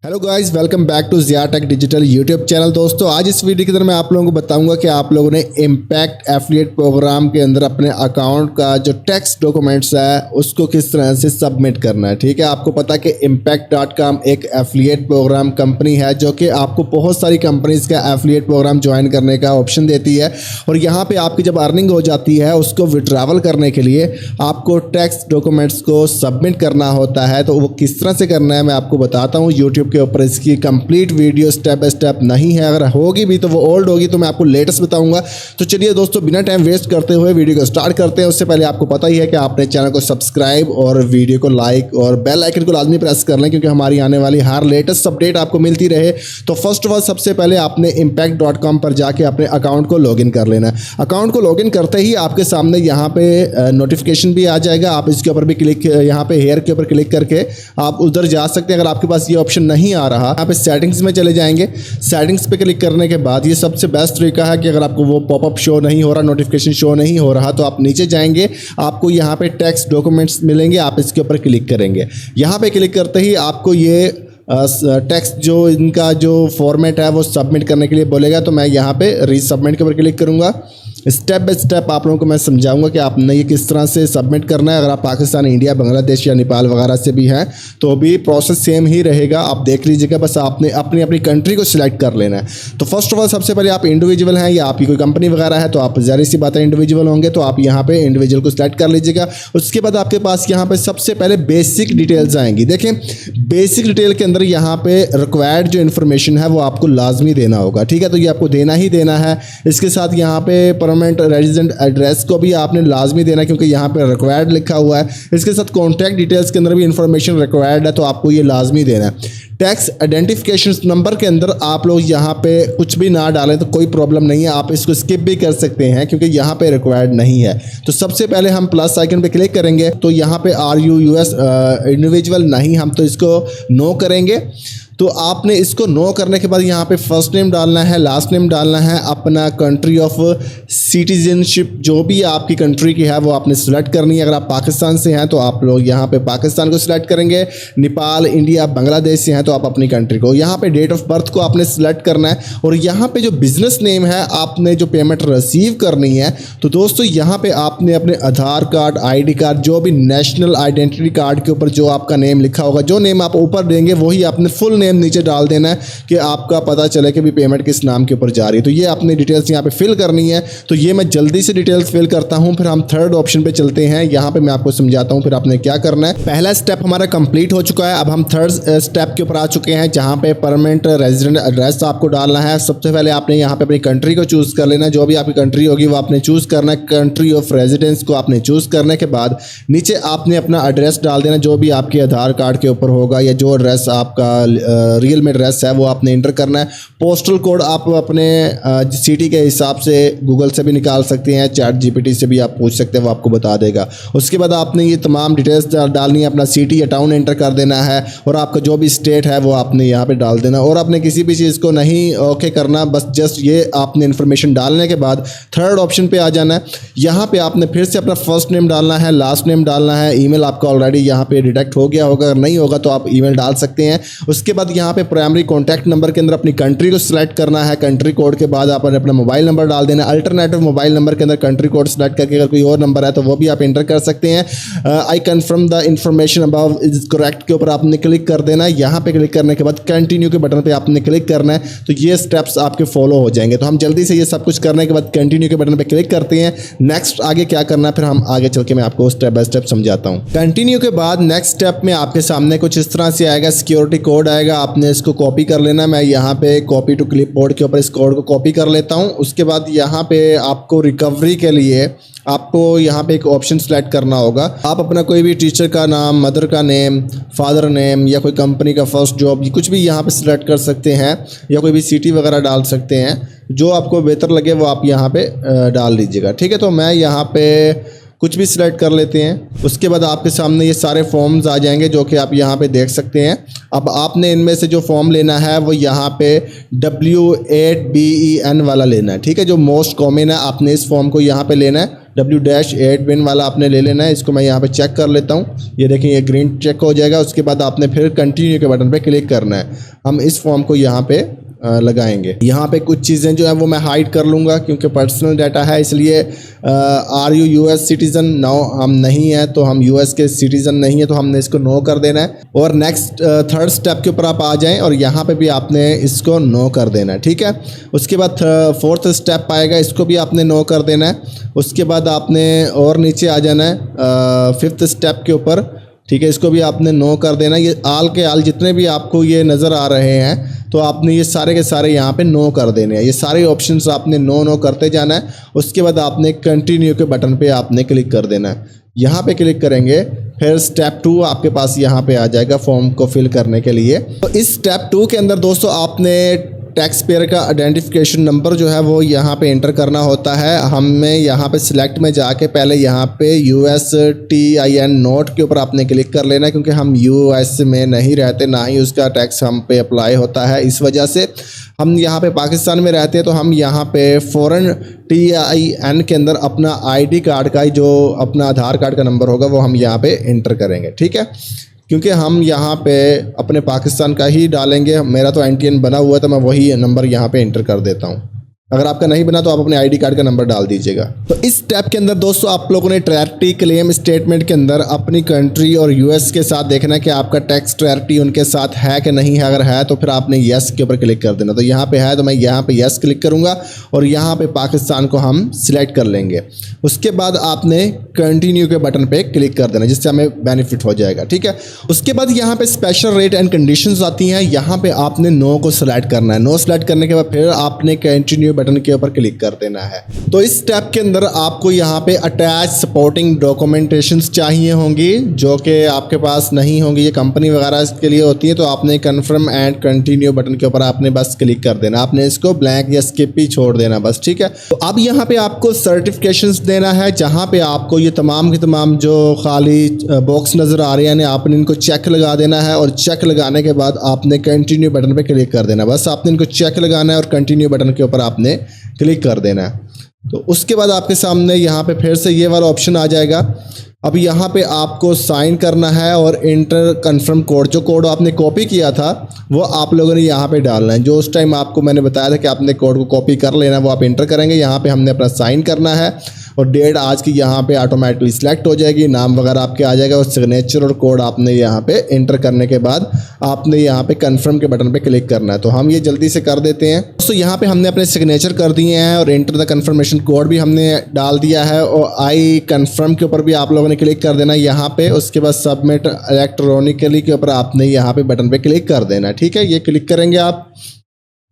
Hello guys, welcome back to Zia tech digital YouTube channel. दोस्तों, आज इस वीडियो के अंदर मैं आप लोगों को बताऊंगा कि आप लोगों ने इम्पैक्ट एफिलिएट प्रोग्राम के अंदर अपने अकाउंट का जो टैक्स डॉक्यूमेंट्स है उसको किस तरह से सबमिट करना है। ठीक है, आपको पता है कि impact.com एक एफिलिएट प्रोग्राम कंपनी है जो कि आपको बहुत सारी कंपनीज का एफिलिएट प्रोग्राम ज्वाइन करने का ऑप्शन देती है और यहाँ पर आपकी जब अर्निंग हो जाती है उसको विड्रॉवल करने के लिए आपको टैक्स डॉक्यूमेंट्स को सबमिट करना होता है। तो वो किस तरह से करना है मैं आपको बताता हूँ। यूट्यूब के ऊपर इसकी complete video step by step नहीं है, अगर होगी भी तो वो ओल्ड होगी, तो मैं आपको लेटेस्ट बताऊंगा। तो चलिए दोस्तों, बिना टाइम वेस्ट करते हुए वीडियो को स्टार्ट करते हैं। उससे पहले आपको पता ही है कि आपने चैनल को सब्सक्राइब और वीडियो को लाइक और बेल आइकन को लाजमी प्रेस कर लें, क्योंकि हमारी आने वाली हर लेटेस्ट अपडेट आपको मिलती रहे। तो फर्स्ट ऑफ ऑल सबसे पहले आपने impact.com पर जाके अपने अकाउंट को लॉगिन कर लेना है। अकाउंट को लॉगिन करते ही आपके सामने यहाँ पे नोटिफिकेशन भी आ जाएगा। आप इसके ऊपर भी क्लिक, यहाँ पे हेयर के ऊपर क्लिक करके आप उधर जा सकते हैं। अगर आपके पास ये ऑप्शन नहीं आ रहा, यहाँ पे सेटिंग्स में चले जाएंगे। सेटिंग्स पे क्लिक करने के बाद ये सबसे बेस्ट तरीका है कि अगर आपको वो पॉपअप शो नहीं हो रहा, नोटिफिकेशन शो नहीं हो रहा, तो आप नीचे जाएंगे, आपको यहाँ पे टैक्स डॉक्यूमेंट्स मिलेंगे, आप इसके ऊपर क्लिक करेंगे। यहाँ पे क्लिक करते ही आपको ये टेक्स्ट जो इनका जो फॉर्मेट है वो सबमिट करने के लिए बोलेगा। तो मैं यहाँ पे रीसबमिट के ऊपर क्लिक करूँगा। स्टेप बाय स्टेप आप लोगों को मैं समझाऊंगा कि आपने ये किस तरह से सबमिट करना है। अगर आप पाकिस्तान, इंडिया, बांग्लादेश या नेपाल वगैरह से भी हैं तो भी प्रोसेस सेम ही रहेगा, आप देख लीजिएगा। बस आपने अपनी अपनी कंट्री को सिलेक्ट कर लेना है। तो फर्स्ट ऑफ ऑल सबसे पहले आप इंडिविजुअल हैं या आपकी कोई कंपनी वगैरह है तो आप ज़ाहिर सी बात है इंडिविजुअल होंगे, तो आप यहाँ पे इंडिविजुअल को सिलेक्ट कर लीजिएगा। उसके बाद आपके पास यहाँ पे सबसे पहले बेसिक डिटेल्स आएंगी। देखें, बेसिक डिटेल के अंदर यहाँ पे रिक्वायर्ड जो इन्फॉर्मेशन है वो आपको लाजमी देना होगा। ठीक है, तो ये आपको देना ही देना है। इसके साथ यहाँ पे परमानेंट रेजिडेंट एड्रेस को भी आपने लाजमी देना है, क्योंकि यहाँ पे रिक्वायर्ड लिखा हुआ है। इसके साथ कॉन्टैक्ट डिटेल्स के अंदर भी इंफॉर्मेशन रिक्वायर्ड है, तो आपको ये लाजमी देना है। टैक्स आइडेंटिफिकेशन नंबर के अंदर आप लोग यहाँ पे कुछ भी ना डालें तो कोई प्रॉब्लम नहीं है, आप इसको स्किप भी कर सकते हैं क्योंकि यहाँ पे रिक्वायर्ड नहीं है। तो सबसे पहले हम प्लस आइकन पे क्लिक करेंगे तो यहाँ पे आर यू यूएस इंडिविजुअल नहीं, हम तो इसको नो करेंगे। तो आपने इसको नो करने के बाद यहाँ पे फर्स्ट नेम डालना है, लास्ट नेम डालना है, अपना कंट्री ऑफ सिटीजनशिप जो भी आपकी कंट्री की है वो आपने सिलेक्ट करनी है। अगर आप पाकिस्तान से हैं तो आप लोग यहाँ पे पाकिस्तान को सिलेक्ट करेंगे, नेपाल, इंडिया, बांग्लादेश से हैं तो आप अपनी कंट्री को। यहाँ पे डेट ऑफ बर्थ को आपने सिलेक्ट करना है और यहाँ पे जो बिजनेस नेम है आपने जो पेमेंट रिसीव करनी है, तो दोस्तों यहाँ पे आपने अपने आधार कार्ड, ID कार्ड, जो भी नेशनल आइडेंटिटी कार्ड के ऊपर जो आपका नेम लिखा होगा, जो नेम आप ऊपर देंगे वही आपने फुल नेम नीचे डाल देना है कि आपका पता चले कि भी पेमेंट किस नाम के ऊपर जा रही है। तो ये आपने डिटेल्स यहाँ पे फिल करनी है। तो ये मैं जल्दी से डिटेल्स फिल करता हूँ, फिर हम थर्ड ऑप्शन पे चलते हैं। यहाँ पे मैं आपको समझाता हूँ फिर आपने क्या करना है। पहला स्टेप हमारा कंप्लीट हो चुका है, अब हम थर्ड स्टेप के ऊपर आ चुके हैं जहाँ पे परमानेंट रेजिडेंट एड्रेस आपको डालना है। सबसे पहले आपने यहाँ पे अपनी कंट्री को चूज कर लेना है, जो भी आपकी कंट्री होगी वो आपने चूज करना है। कंट्री ऑफ रेजिडेंस को आपने चूज करने के बाद नीचे आपने अपना एड्रेस डाल देना, जो भी आपके आधार कार्ड के ऊपर होगा या जो एड्रेस आपका रियल में एड्रेस है वो आपने इंटर करना है। पोस्टल कोड आप अपने सिटी के हिसाब से गूगल से भी निकाल सकते हैं, चैट जीपीटी से भी आप पूछ सकते हैं, वो आपको बता देगा। उसके बाद आपने ये तमाम डिटेल्स डालनी है, अपना सिटी या टाउन एंटर कर देना है और आपका जो भी स्टेट है वो आपने यहाँ पे डाल देना। और आपने किसी भी चीज़ को नहीं ओके करना, बस जस्ट ये आपने इन्फॉर्मेशन डालने के बाद थर्ड ऑप्शन पे आ जाना है। यहाँ पे आपने फिर से अपना फर्स्ट नेम डालना है, लास्ट नेम डालना है। ईमेल आपका ऑलरेडी यहाँ पे डिटेक्ट हो गया होगा, अगर नहीं होगा तो आप ईमेल डाल सकते हैं। उसके बाद यहाँ पे प्राइमरी कॉन्टैक्ट नंबर के अंदर अपनी कंट्री को सिलेक्ट करना है। कंट्री कोड के बाद आपने अपना मोबाइल नंबर डाल देना है। अल्टरनेटिव मोबाइल नंबर के अंदर कंट्री कोड सिलेक्ट करके अगर कोई और नंबर है तो वो भी आप एंटर कर सकते हैं। I confirm the information above is correct के ऊपर आपने क्लिक कर देना है। यहाँ पे क्लिक करने के बाद कंटिन्यू के बटन पे आपने क्लिक करना है, तो ये स्टेप्स आपके फॉलो हो जाएंगे। तो हम जल्दी से ये सब कुछ करने के बाद कंटिन्यू के बटन पे क्लिक करते हैं। नेक्स्ट आगे क्या करना है फिर हम आगे चल के मैं आपको स्टेप बाय स्टेप समझाता हूँ। कंटिन्यू के बाद नेक्स्ट स्टेप में आपके सामने कुछ इस तरह से आएगा, सिक्योरिटी कोड आएगा, आपने इसको कॉपी कर लेना। मैं यहाँ पे कॉपी टू क्लिपबोर्ड के ऊपर इस कोड को कॉपी कर लेता हूँ। उसके बाद यहाँ पे आपको रिकवरी के लिए आपको यहाँ पे एक ऑप्शन सेलेक्ट करना होगा। आप अपना कोई भी टीचर का नाम, मदर का नेम, फादर नेम या कोई कंपनी का फर्स्ट जॉब कुछ भी यहाँ पे सिलेक्ट कर सकते हैं या कोई भी सिटी वगैरह डाल सकते हैं, जो आपको बेहतर लगे वो आप यहाँ पे डाल लीजिएगा। ठीक है, तो मैं यहाँ पे कुछ भी सिलेक्ट कर लेते हैं। उसके बाद आपके सामने ये सारे फॉर्म्स आ जाएंगे जो कि आप यहाँ पे देख सकते हैं। अब आपने इनमें से जो फॉर्म लेना है वो यहाँ पे W8BEN वाला लेना है। ठीक है, जो मोस्ट कॉमन है आपने इस फॉर्म को यहाँ पे लेना है। W-8 विन वाला आपने ले लेना है। इसको मैं यहाँ पे चेक कर लेता हूँ। ये देखें ये ग्रीन चेक हो जाएगा। उसके बाद आपने फिर कंटिन्यू के बटन पे क्लिक करना है। हम इस फॉर्म को यहाँ पे लगाएंगे। यहाँ पे कुछ चीज़ें जो है वो मैं हाइड कर लूँगा क्योंकि पर्सनल डाटा है, इसलिए are you US citizen? No, हम नहीं है, तो हम यूएस के सिटीज़न नहीं है, तो हमने इसको नो कर देना है। और नेक्स्ट थर्ड स्टेप के ऊपर आप आ जाएं और यहाँ पे भी आपने इसको नो कर देना है, ठीक है। उसके बाद फोर्थ स्टेप आएगा, इसको भी आपने नो कर देना है। उसके बाद आपने और नीचे आ जाना है फिफ्थ स्टेप के ऊपर, ठीक है, इसको भी आपने नो कर देना। ये आल के आल जितने भी आपको ये नज़र आ रहे हैं तो आपने ये सारे के सारे यहाँ पे नो कर देने हैं। ये सारे ऑप्शंस आपने नो करते जाना है। उसके बाद आपने कंटिन्यू के बटन पे आपने क्लिक कर देना है। यहाँ पे क्लिक करेंगे, फिर स्टेप 2 आपके पास यहाँ पे आ जाएगा फॉर्म को फिल करने के लिए। तो इस स्टेप 2 के अंदर दोस्तों आपने टैक्स पेयर का आइडेंटिफिकेशन नंबर जो है वो यहाँ पे एंटर करना होता है। हमें यहाँ पे सिलेक्ट में जाके पहले यहाँ पे USTIN नोट के ऊपर आपने क्लिक कर लेना है, क्योंकि हम US में नहीं रहते, ना ही उसका टैक्स हम पे अप्लाई होता है। इस वजह से हम यहाँ पे पाकिस्तान में रहते हैं, तो हम यहाँ पे फ़ौरन TIN के अंदर अपना ID कार्ड का जो अपना आधार कार्ड का नंबर होगा वो हम यहाँ पे एंटर करेंगे, ठीक है। क्योंकि हम यहाँ पे अपने पाकिस्तान का ही डालेंगे। मेरा तो NTN बना हुआ है तो मैं वही नंबर यहाँ पे एंटर कर देता हूँ। अगर आपका नहीं बना तो आप अपने ID कार्ड का नंबर डाल दीजिएगा। तो इस स्टेप के अंदर दोस्तों आप लोगों ने ट्रैरिटी क्लेम स्टेटमेंट के अंदर अपनी कंट्री और US के साथ देखना कि आपका टैक्स ट्रैरिटी उनके साथ है कि नहीं है। अगर है तो फिर आपने यस के ऊपर क्लिक कर देना। तो यहाँ पे है तो मैं यहाँ पे यस क्लिक करूँगा और यहाँ पे पाकिस्तान को हम सिलेक्ट कर लेंगे। उसके बाद आपने कंटिन्यू के बटन पे क्लिक कर देना, जिससे हमें बेनिफिट हो जाएगा, ठीक है। उसके बाद यहाँ पे स्पेशल रेट एंड कंडीशंस आती हैं। यहाँ पे आपने नो को सिलेक्ट करना है। नो सिलेक्ट करने के बाद फिर आपने कंटिन्यू बटन के ऊपर क्लिक कर देना है। तो इस स्टेप के अंदर आपको यहाँ पे अटैच सपोर्टिंग डॉक्यूमेंटेशंस चाहिए होंगी, जो कि आपके पास नहीं होंगी। ये कंपनी वगैरह के लिए होती है। तो आपने कन्फर्म एंड कंटिन्यू बटन के ऊपर आपने बस क्लिक कर देना। आपने इसको ब्लैंक या स्किप ही छोड़ देना बस, ठीक है। तो अब यहाँ पे आपको सर्टिफिकेशंस देना है, जहाँ पे आपको ये तमाम के तमाम जो खाली बॉक्स नज़र आ रहे हैं आपने इनको चेक लगा देना है। और चेक लगाने के बाद आपने कंटिन्यू बटन पे क्लिक कर देना। बस आपने इनको चेक लगाना है और कंटिन्यू बटन के ऊपर आपने क्लिक कर देना है। तो उसके बाद आपके सामने यहाँ पे फिर से ये वाला ऑप्शन आ जाएगा। अब यहाँ पे आपको साइन करना है और इंटर कन्फर्म कोड, जो कोड आपने कॉपी किया था वो आप लोगों ने यहाँ पे डालना है। जो उस टाइम आपको मैंने बताया था कि आपने कोड को कॉपी कर लेना, वो आप इंटर करेंगे। यहाँ पे हमने अपना साइन करना है और डेट आज की यहाँ पे ऑटोमेटिकली सिलेक्ट हो जाएगी। नाम वगैरह आपके आ जाएगा और सिग्नेचर और कोड आपने यहाँ पे इंटर करने के बाद आपने यहाँ पे कन्फर्म के बटन पे क्लिक करना है। तो हम ये जल्दी से कर देते हैं। तो यहाँ पे हमने अपने सिग्नेचर कर दिए हैं और इंटर द कन्फर्मेशन कोड भी हमने डाल दिया है। और आई कन्फर्म के ऊपर भी आप लोगों ने क्लिक कर देना यहाँ पे। उसके बाद सबमिट इलेक्ट्रॉनिकली के ऊपर आपने यहाँ पे बटन पे क्लिक कर देना, ठीक है। ये क्लिक करेंगे आप,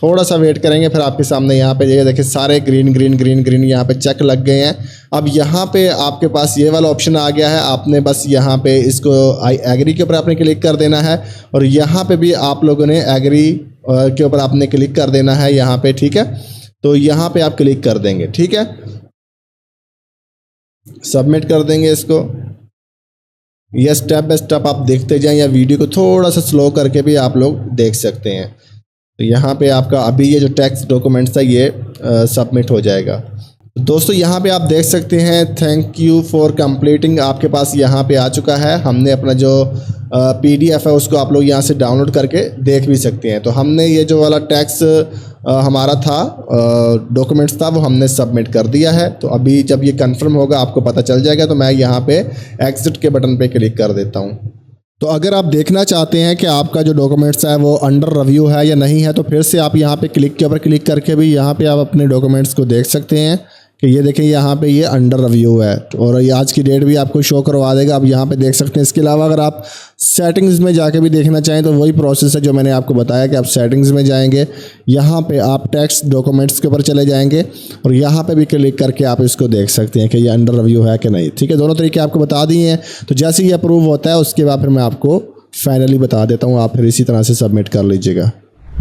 थोड़ा सा वेट करेंगे, फिर आपके सामने यहाँ पे ये देखिए सारे ग्रीन ग्रीन ग्रीन ग्रीन यहाँ पे चेक लग गए हैं। अब यहाँ पे आपके पास ये वाला ऑप्शन आ गया है। आपने बस यहाँ पे इसको आई एग्री के ऊपर आपने क्लिक कर देना है और यहाँ पे भी आप लोगों ने एग्री के ऊपर आपने क्लिक कर देना है यहाँ पे, ठीक है। तो यहाँ पे आप क्लिक कर देंगे, ठीक है। सबमिट कर देंगे इसको। यह स्टेप बाय स्टेप आप देखते जाएं या वीडियो को थोड़ा सा स्लो करके भी आप लोग देख सकते हैं। तो यहाँ पे आपका अभी ये जो टैक्स डॉक्यूमेंट्स है ये सबमिट हो जाएगा। दोस्तों यहाँ पे आप देख सकते हैं थैंक यू फॉर कंप्लीटिंग आपके पास यहाँ पे आ चुका है। हमने अपना जो PDF है उसको आप लोग यहाँ से डाउनलोड करके देख भी सकते हैं। तो हमने ये जो वाला टैक्स हमारा था डॉक्यूमेंट्स था वो हमने सबमिट कर दिया है। तो अभी जब ये कंफर्म होगा आपको पता चल जाएगा। तो मैं यहाँ पे एग्जिट के बटन पे क्लिक कर देता हूँ। तो अगर आप देखना चाहते हैं कि आपका जो डॉक्यूमेंट्स है वो अंडर रिव्यू है या नहीं है, तो फिर से आप यहाँ पे क्लिक के ऊपर क्लिक करके भी यहाँ पे आप अपने डॉक्यूमेंट्स को देख सकते हैं कि ये देखें यहाँ पे ये अंडर रिव्यू है और ये आज की डेट भी आपको शो करवा देगा। आप यहाँ पे देख सकते हैं। इसके अलावा अगर आप सेटिंग्स में जाके भी देखना चाहें तो वही प्रोसेस है जो मैंने आपको बताया कि आप सेटिंग्स में जाएंगे, यहाँ पे आप टैक्स डॉक्यूमेंट्स के ऊपर चले जाएंगे और यहाँ पे भी क्लिक करके आप इसको देख सकते हैं कि ये अंडर रिव्यू है कि नहीं, ठीक है। दोनों तरीके आपको बता दिए हैं। तो जैसे ही अप्रूव होता है उसके बाद फिर मैं आपको फाइनली बता देता हूँ, आप फिर इसी तरह से सबमिट कर लीजिएगा।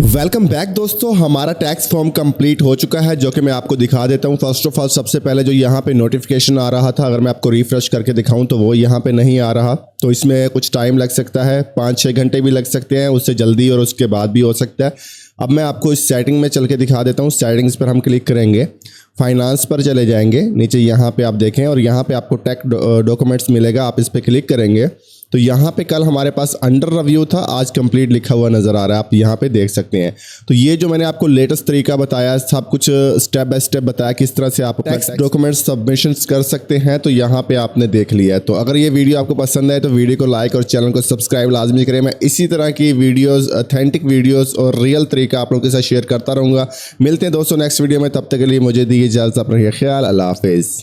वेलकम बैक दोस्तों, हमारा टैक्स फॉर्म कंप्लीट हो चुका है जो कि मैं आपको दिखा देता हूं। फर्स्ट ऑफ ऑल सबसे पहले जो यहाँ पे नोटिफिकेशन आ रहा था, अगर मैं आपको रिफ्रेश करके दिखाऊं तो वो यहाँ पे नहीं आ रहा, तो इसमें कुछ टाइम लग सकता है, 5-6 घंटे भी लग सकते हैं, उससे जल्दी और उसके बाद भी हो सकता है। अब मैं आपको इस सेटिंग में चल के दिखा देता हूँ। सेटिंग्स पर हम क्लिक करेंगे, फाइनेंस पर चले जाएंगे, नीचे यहाँ पे आप देखें और यहाँ पे आपको टैक्स डॉक्यूमेंट्स मिलेगा, आप इस पर क्लिक करेंगे तो यहाँ पे कल हमारे पास अंडर रिव्यू था, आज कंप्लीट लिखा हुआ नज़र आ रहा है, आप यहाँ पे देख सकते हैं। तो ये जो मैंने आपको लेटेस्ट तरीका बताया, सब कुछ स्टेप बाय स्टेप बताया किस तरह से आप टैक्स डॉक्यूमेंट्स सबमिशंस कर सकते हैं, तो यहाँ पे आपने देख लिया है। तो अगर ये वीडियो आपको पसंद है तो वीडियो को लाइक और चैनल को सब्सक्राइब लाजमी करें। मैं इसी तरह की वीडियोज़, ऑथेंटिक वीडियोज़ और रियल तरीका आप लोगों के साथ शेयर करता रहूँगा। मिलते हैं दोस्तों नेक्स्ट वीडियो में, तब तक के लिए मुझे दीजिए इजाज़त, अपना ख्याल, अल्लाह हाफिज़।